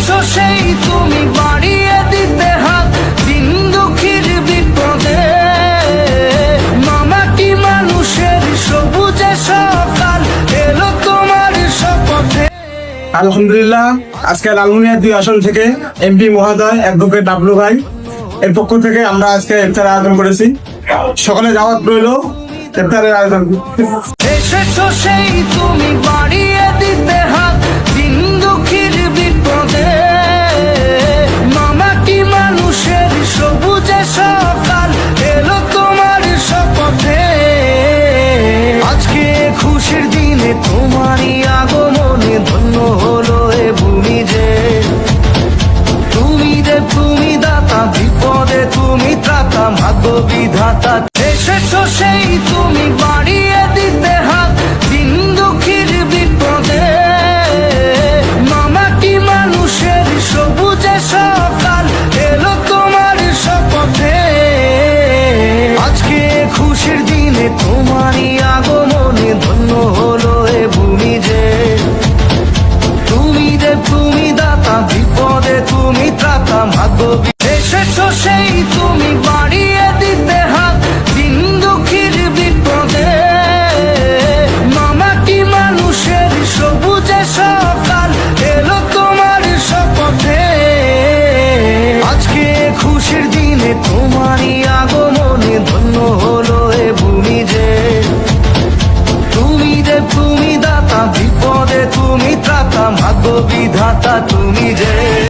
এসেছো সেই তুমি বাড়িয়ে দিতে হাত দিন দুঃখীর বিপদে। মামাটি মানুষের সবুজে সকাল এলো তোমার শপথে। আলহামদুলিল্লাহ, আজকে লালমনিরহাট 2 আসন থেকে এমপি মহোদয় অ্যাডভোকেট ডাবলু ভাই এর পক্ষ থেকে আমরা আজকে ইফতার আয়োজন করেছি। সকালে দাওয়াত রইল ইফতারের আয়োজন। এসেছো সেই তুমি বাড়িয়ে দিতে